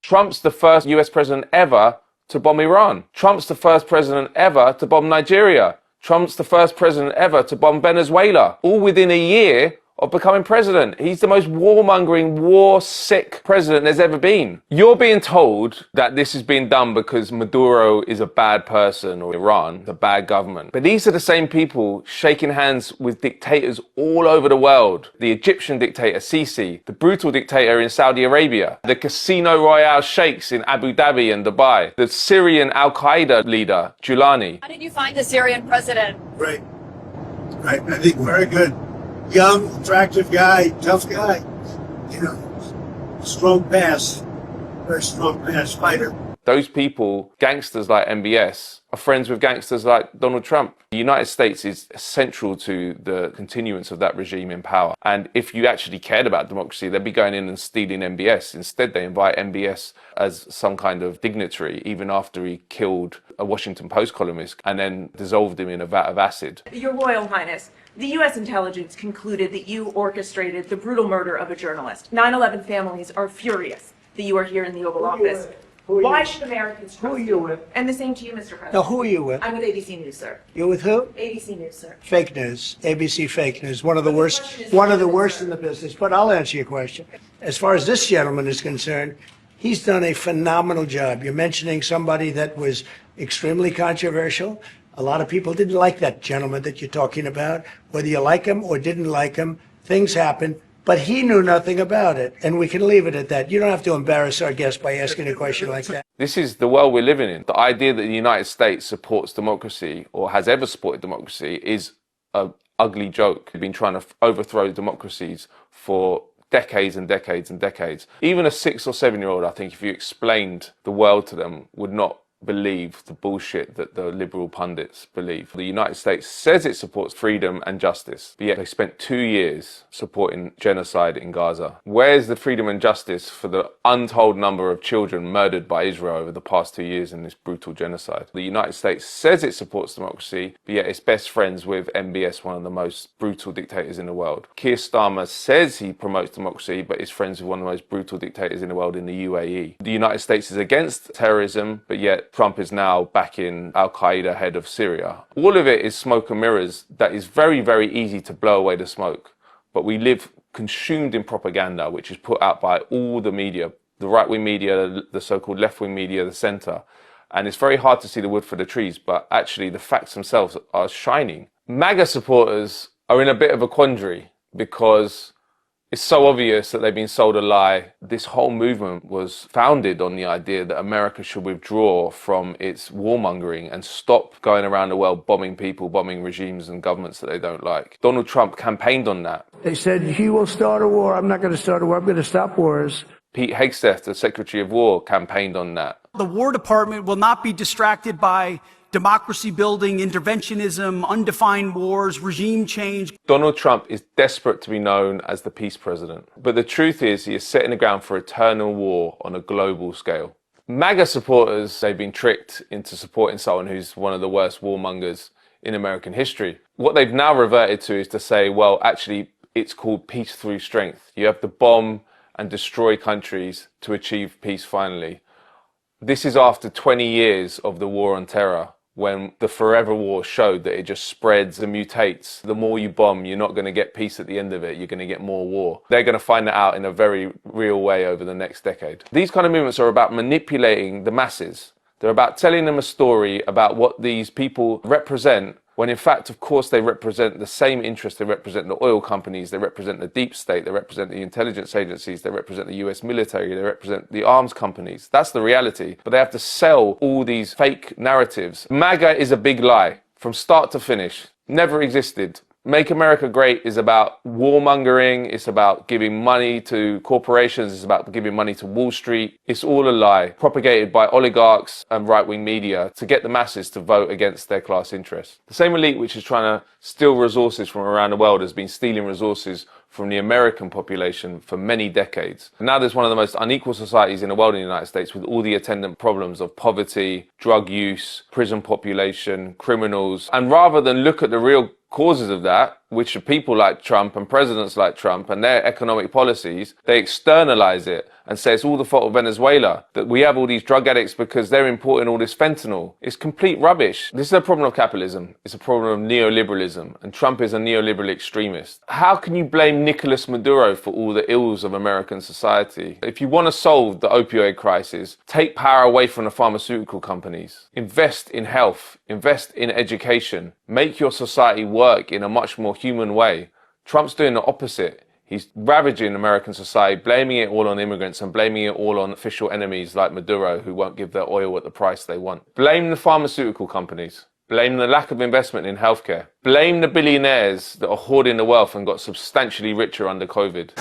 Trump's the first US president ever to bomb Iran. Trump's the first president ever to bomb Nigeria. Trump's the first president ever to bomb Venezuela, all within a year of becoming president. He's the most warmongering, war-sick president there's ever been. You're being told that this is being done because Maduro is a bad person or Iran, the bad government. But these are the same people shaking hands with dictators all over the world. The Egyptian dictator Sisi, the brutal dictator in Saudi Arabia, the Casino Royale sheikhs in Abu Dhabi and Dubai, the Syrian Al-Qaeda leader Giuliani. How did you find the Syrian president? Right. I think very good. Young, attractive guy, tough guy. You know, strong pass. Very strong pass fighter. Those people, gangsters like MBS, are friends with gangsters like Donald Trump. The United States is central to the continuance of that regime in power. And if you actually cared about democracy, they'd be going in and stealing MBS. Instead, they invite MBS as some kind of dignitary, even after he killed a Washington Post columnist and then dissolved him in a vat of acid. Your Royal Highness, the U.S. intelligence concluded that you orchestrated the brutal murder of a journalist. 9/11 families are furious that you are here in the Oval Office. Why should Americans trust Who are you with? And the same to you, Mr. President. Now, who are you with? I'm with ABC News, sir. You're with who? ABC News, sir. Fake news. ABC fake news. One of the worst in the business. But I'll answer your question. As far as this gentleman is concerned, he's done a phenomenal job. You're mentioning somebody that was extremely controversial. A lot of people didn't like that gentleman that you're talking about. Whether you like him or didn't like him, things happen. But he knew nothing about it, and we can leave it at that. You don't have to embarrass our guest by asking a question like that. This is the world we're living in. The idea that the United States supports democracy or has ever supported democracy is an ugly joke. We've been trying to overthrow democracies for decades and decades and decades. Even a 6 or 7-year-old, I think, if you explained the world to them, would not believe the bullshit that the liberal pundits believe. The United States says it supports freedom and justice, but yet they spent 2 years supporting genocide in Gaza. Where's the freedom and justice for the untold number of children murdered by Israel over the past 2 years in this brutal genocide? The United States says it supports democracy, but yet it's best friends with MBS, one of the most brutal dictators in the world. Keir Starmer says he promotes democracy, but is friends with one of the most brutal dictators in the world in the UAE. The United States is against terrorism, but yet Trump is now backing Al-Qaeda head of Syria. All of it is smoke and mirrors that is very, very easy to blow away the smoke. But we live consumed in propaganda, which is put out by all the media, the right-wing media, the so-called left-wing media, the centre. And it's very hard to see the wood for the trees, but actually the facts themselves are shining. MAGA supporters are in a bit of a quandary because it's so obvious that they've been sold a lie. This whole movement was founded on the idea that America should withdraw from its warmongering and stop going around the world bombing people, bombing regimes and governments that they don't like. Donald Trump campaigned on that. They said, he will start a war. I'm not going to start a war. I'm going to stop wars. Pete Hegseth, the Secretary of War, campaigned on that. The War Department will not be distracted by democracy building, interventionism, undefined wars, regime change. Donald Trump is desperate to be known as the peace president. But the truth is he is setting the ground for eternal war on a global scale. MAGA supporters, they've been tricked into supporting someone who's one of the worst warmongers in American history. What they've now reverted to is to say, well, actually, it's called peace through strength. You have to bomb and destroy countries to achieve peace finally. This is after 20 years of the war on terror, when the forever war showed that it just spreads and mutates. The more you bomb, you're not going to get peace at the end of it. You're going to get more war. They're going to find that out in a very real way over the next decade. These kind of movements are about manipulating the masses. They're about telling them a story about what these people represent, when in fact, of course, they represent the same interests. They represent the oil companies, they represent the deep state, they represent the intelligence agencies, they represent the US military, they represent the arms companies. That's the reality. But they have to sell all these fake narratives. MAGA is a big lie from start to finish. Never existed. Make America Great is about warmongering, it's about giving money to corporations, it's about giving money to Wall Street. It's all a lie, propagated by oligarchs and right-wing media to get the masses to vote against their class interests. The same elite which is trying to steal resources from around the world has been stealing resources from the American population for many decades. And now there's one of the most unequal societies in the world in the United States, with all the attendant problems of poverty, drug use, prison population, criminals. And rather than look at the real causes of that, which are people like Trump and presidents like Trump and their economic policies, they externalize it and say it's all the fault of Venezuela, that we have all these drug addicts because they're importing all this fentanyl. It's complete rubbish. This is a problem of capitalism. It's a problem of neoliberalism, and Trump is a neoliberal extremist. How can you blame Nicolas Maduro for all the ills of American society? If you want to solve the opioid crisis, take power away from the pharmaceutical companies. Invest in health, invest in education, make your society work in a much more human way. Trump's doing the opposite. He's ravaging American society, blaming it all on immigrants and blaming it all on official enemies like Maduro who won't give their oil at the price they want. Blame the pharmaceutical companies. Blame the lack of investment in healthcare. Blame the billionaires that are hoarding the wealth and got substantially richer under COVID.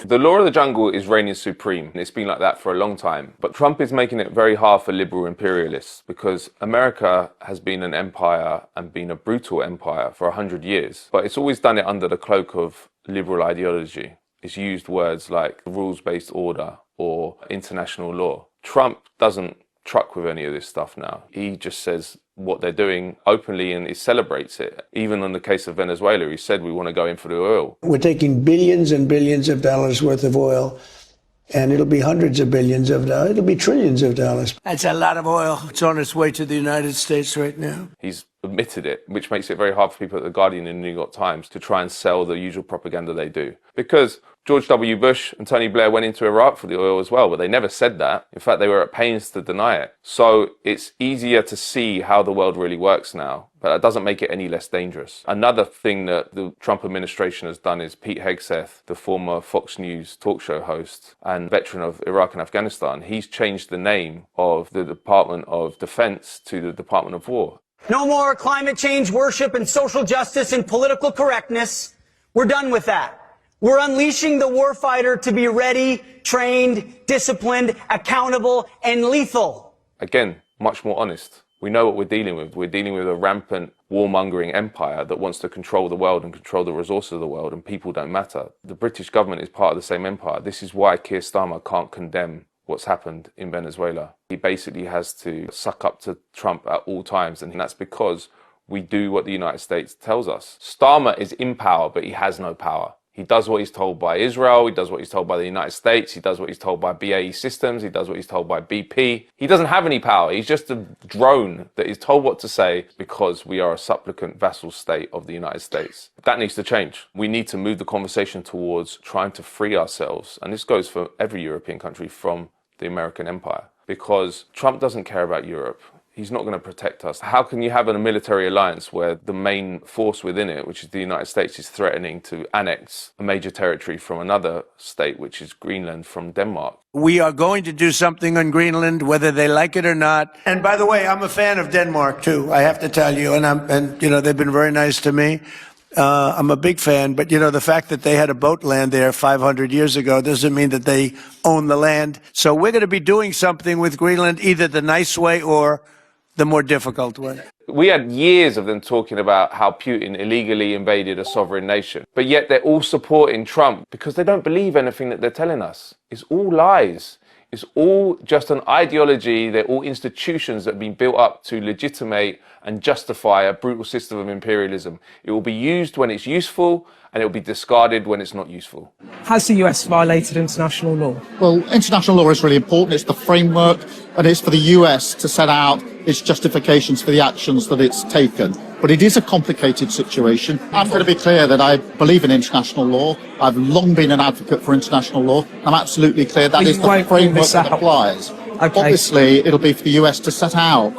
The law of the jungle is reigning supreme, and it's been like that for a long time. But Trump is making it very hard for liberal imperialists because America has been an empire and been a brutal empire for 100 years. But it's always done it under the cloak of liberal ideology. It's used words like rules-based order or international law. Trump doesn't truck with any of this stuff now. He just says what they're doing openly and he celebrates it. Even in the case of Venezuela, he said we want to go in for the oil. We're taking billions and billions of dollars worth of oil, and it'll be hundreds of billions of dollars. It'll be trillions of dollars. That's a lot of oil. It's on its way to the United States right now. He's admitted it, which makes it very hard for people at The Guardian and New York Times to try and sell the usual propaganda they do. Because George W. Bush and Tony Blair went into Iraq for the oil as well, but they never said that. In fact, they were at pains to deny it. So it's easier to see how the world really works now, but that doesn't make it any less dangerous. Another thing that the Trump administration has done is Pete Hegseth, the former Fox News talk show host and veteran of Iraq and Afghanistan, he's changed the name of the Department of Defense to the Department of War. No more climate change worship and social justice and political correctness. We're done with that. We're unleashing the warfighter to be ready, trained, disciplined, accountable, and lethal. Again, much more honest. We know what we're dealing with. We're dealing with a rampant warmongering empire that wants to control the world and control the resources of the world, and people don't matter. The British government is part of the same empire. This is why Keir Starmer can't condemn what's happened in Venezuela. He basically has to suck up to Trump at all times, and that's because we do what the United States tells us. Starmer is in power, but he has no power. He does what he's told by Israel, he does what he's told by the United States, he does what he's told by BAE Systems, he does what he's told by BP. He doesn't have any power, he's just a drone that is told what to say because we are a supplicant vassal state of the United States. That needs to change. We need to move the conversation towards trying to free ourselves, and this goes for every European country, from the American empire. Because Trump doesn't care about Europe. He's not going to protect us. How can you have a military alliance where the main force within it, which is the United States, is threatening to annex a major territory from another state, which is Greenland, from Denmark? We are going to do something on Greenland, whether they like it or not. And by the way, I'm a fan of Denmark too, I have to tell you. And you know, they've been very nice to me. I'm a big fan, but you know, the fact that they had a boat land there 500 years ago doesn't mean that they own the land. So we're going to be doing something with Greenland, either the nice way or the more difficult way. We had years of them talking about how Putin illegally invaded a sovereign nation, but yet they're all supporting Trump because they don't believe anything that they're telling us. It's all lies. It's all just an ideology. They're all institutions that have been built up to legitimate and justify a brutal system of imperialism. It will be used when it's useful, and it will be discarded when it's not useful. Has the US violated international law? Well, international law is really important. It's the framework, and it's for the US to set out its justifications for the actions that it's taken. But it is a complicated situation. I'm going to be clear that I believe in international law. I've long been an advocate for international law. I'm absolutely clear that is the framework that applies. Okay. Obviously, it'll be for the US to set out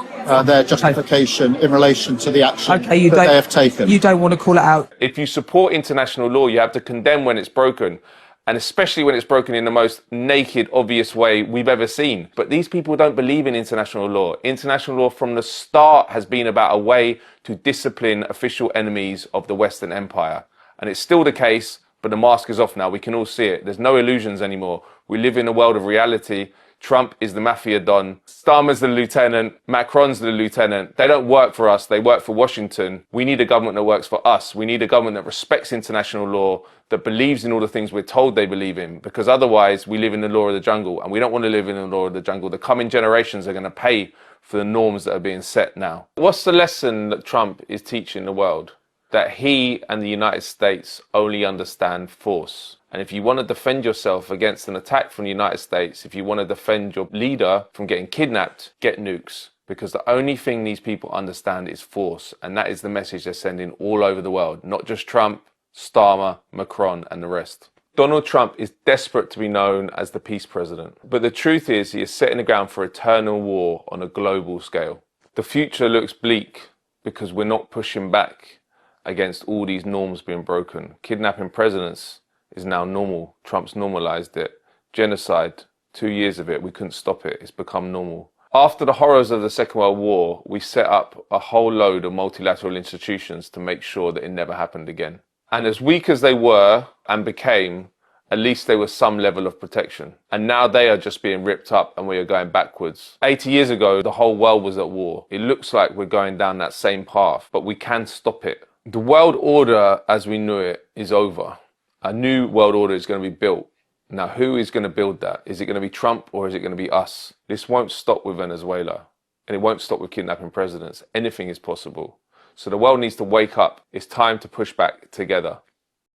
their justification in relation to the action that they have taken. You don't want to call it out. If you support international law, you have to condemn when it's broken, and especially when it's broken in the most naked, obvious way we've ever seen. But these people don't believe in international law. International law from the start has been about a way to discipline official enemies of the Western Empire. And it's still the case, but the mask is off now. We can all see it. There's no illusions anymore. We live in a world of reality. Trump is the mafia don. Starmer's the lieutenant. Macron's the lieutenant. They don't work for us. They work for Washington. We need a government that works for us. We need a government that respects international law, that believes in all the things we're told they believe in, because otherwise we live in the law of the jungle, and we don't want to live in the law of the jungle. The coming generations are going to pay for the norms that are being set now. What's the lesson that Trump is teaching the world? that he and the United States only understand force. And if you want to defend yourself against an attack from the United States, if you want to defend your leader from getting kidnapped, get nukes. Because the only thing these people understand is force. And that is the message they're sending all over the world. Not just Trump, Starmer, Macron, and the rest. Donald Trump is desperate to be known as the peace president. But the truth is he is setting the ground for eternal war on a global scale. The future looks bleak because we're not pushing back against all these norms being broken. Kidnapping presidents is now normal. Trump's normalized it. Genocide, 2 years of it, we couldn't stop it. It's become normal. After the horrors of the Second World War, we set up a whole load of multilateral institutions to make sure that it never happened again. And as weak as they were and became, at least there was some level of protection. And now they are just being ripped up and we are going backwards. 80 years ago, the whole world was at war. It looks like we're going down that same path, but we can stop it. The world order as we knew it is over. A new world order is going to be built. Now, who is going to build that? Is it going to be Trump or is it going to be us? This won't stop with Venezuela and it won't stop with kidnapping presidents. Anything is possible. So the world needs to wake up. It's time to push back together.